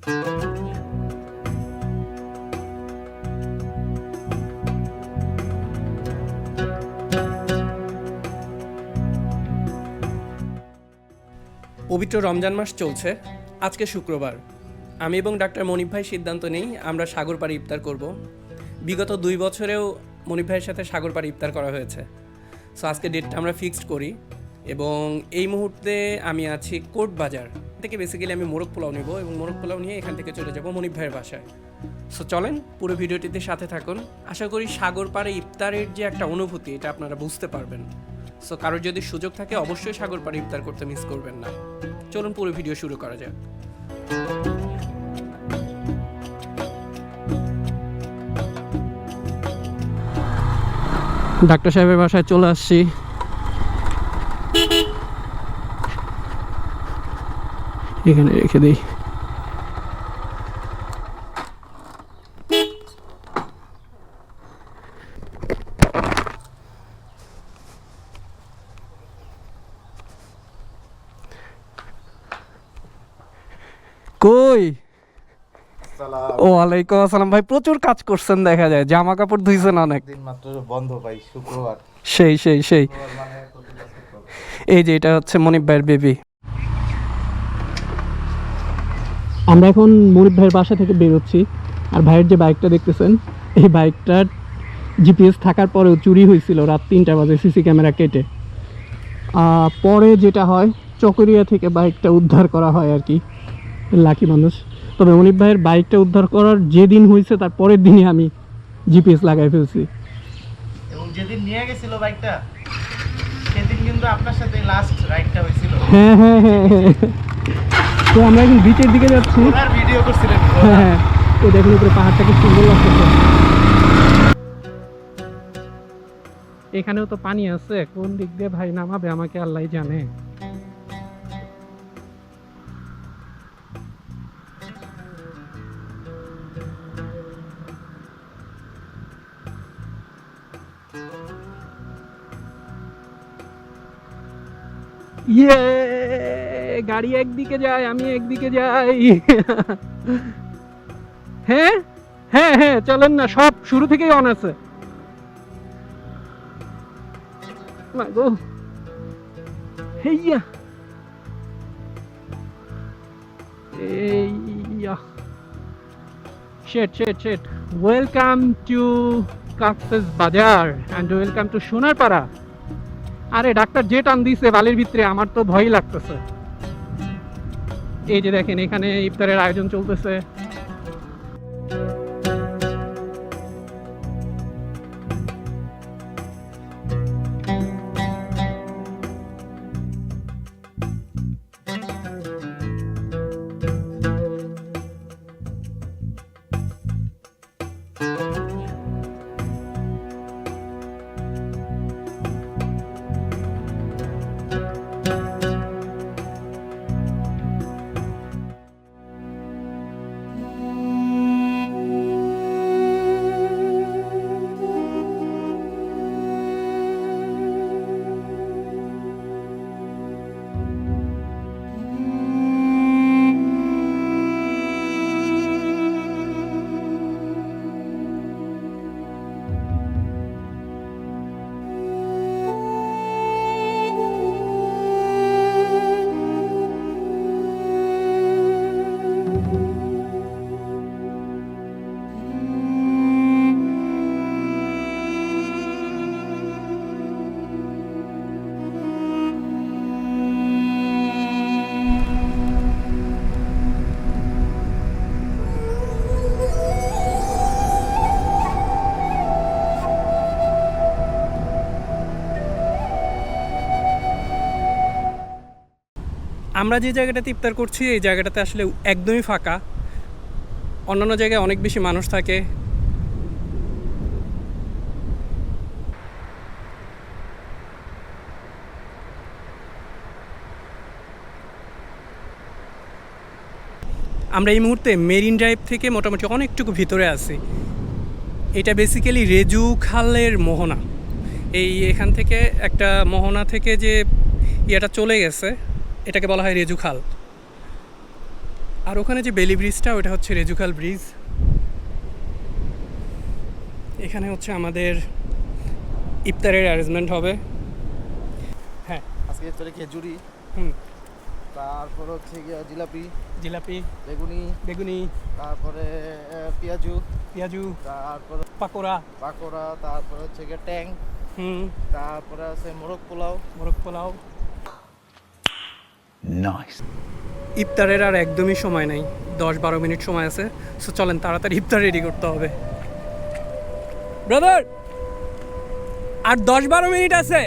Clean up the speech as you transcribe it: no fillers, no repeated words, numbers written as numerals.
পবিত্র রমজান মাস চলছে। আজকে শুক্রবার। আমি এবং ডাক্তার মনিব ভাই সিদ্ধান্ত নেই আমরা সাগর পাড়ে ইফতার করব। বিগত 2 বছরেও মনিব ভাইয়ের সাথে সাগর পাড়ে ইফতার করা হয়েছে। সো আজকে ডেটটা আমরা ফিক্সড করি এবং এই মুহূর্তে আমি আছি কোর্ট বাজার থেকে। বেসিক্যালি আমি মোরগ পোলাও নেব এবং মোরগ পোলাও নিয়ে এখান থেকে চলে যাব মনিব ভাইয়ের বাসায়। সো চলেন পুরো ভিডিওটিতে সাথে থাকুন। আশা করি সাগর পাড়ে ইফতারের যে একটা অনুভূতি এটা আপনারা বুঝতে পারবেন। সো কারোর যদি সুযোগ থাকে অবশ্যই সাগর পাড়ে ইফতার করতে মিস করবেন না। চলুন পুরো ভিডিও শুরু করা যাক। ডাক্তার সাহেবের বাসায় চলে আসছি। এখানে রেখে দিই। কই? ওয়ালাইকুম আসসালাম ভাই, প্রচুর কাজ করছেন দেখা যায়, জামা কাপড় ধুইছেন অনেক। দিন মাত্র বন্ধ ভাই, শুক্রবার। সেই এই যে এটা হচ্ছে মনিব ভাইয়ের বেবি। আমরা এখন মনিব ভাইয়ের বাসা থেকে বেরোচ্ছি। আর ভাইয়ের যে বাইকটা দেখতেছেন, এই বাইকটার জিপিএস থাকার পরেও চুরি হয়েছিল রাত 3টা বাজে সিসি ক্যামেরা কেটে। পরে যেটা হয়, চকরিয়া থেকে বাইকটা উদ্ধার করা হয় আর কি, লাকি মানুষ। তবে মনিব ভাইয়ের বাইকটা উদ্ধার করার যেদিন হয়েছে তার পরের দিনই আমি জিপিএস লাগাই ফেলছি। এবং যেদিন নিয়ে গেছিল বাইকটা সেদিন কিন্তু আপনার সাথে লাস্ট রাইডটা হয়েছিল। হ্যাঁ। তো আমরা এখন বিচের দিকে যাচ্ছি। আর ভিডিও করছিলেন। হ্যাঁ, তো দেখুন উপরে পাহাড়টাকে সুন্দর লাগতেছে। এখানেও তো পানি আছে, কোন দিক দিয়ে ভাই নামাবে আমাকে আল্লাহই জানে। ইয়ে, গাড়ি একদিকে যায় আমি একদিকে যাই। হ্যাঁ চলেন না, সব শুরু থেকেই অন আছে। ওয়েলকাম টু কক্সেস বাজার এন্ড ওয়েলকাম টু সোনারপাড়া। আরে ডাক্তার যে টান দিছে বালির ভিতরে, আমার তো ভয় লাগতেছে। এই যে দেখেন এখানে ইফতারের আয়োজন চলতেছে। আমরা যে জায়গাটাতে ইফতার করছি এই জায়গাটাতে আসলে একদমই ফাঁকা। অন্যান্য জায়গায় অনেক বেশি মানুষ থাকে। আমরা এই মুহূর্তে মেরিন ড্রাইভ থেকে মোটামুটি অনেকটুকু ভিতরে আছি। এটা বেসিক্যালি রেজু খালের মোহনা। এখান থেকে একটা মোহনা থেকে যে ইয়েটা চলে গেছে এটাকে বলা হয় রেজু খাল। আর ওখানে যে বেলি ব্রিজটা ওটা হচ্ছে রেজুকাল ব্রিজ। এখানে হচ্ছে আমাদের ইফতারের অ্যারেঞ্জমেন্ট হবে। হ্যাঁ, আজকে তোরে খেজুরি, হুম, তারপর হচ্ছে গিয়ে জিলাপি, জিলাপি, বেগুনি, বেগুনি, তারপরে পেঁয়াজু, পেঁয়াজু, তারপর পাকোড়া, পাকোড়া, তারপর হচ্ছে গিয়ে ট্যাং, হুম, তারপরে আছে মোরগ পোলাও। মোরগ পোলাও। Nice. ইফতারের আর একদমই সময় নেই, 10-12 মিনিট সময় আছে। সো চলেন তাড়াতাড়ি ইফতার রেডি করতে হবে। ব্রাদার, আর 10-12 মিনিট আছে।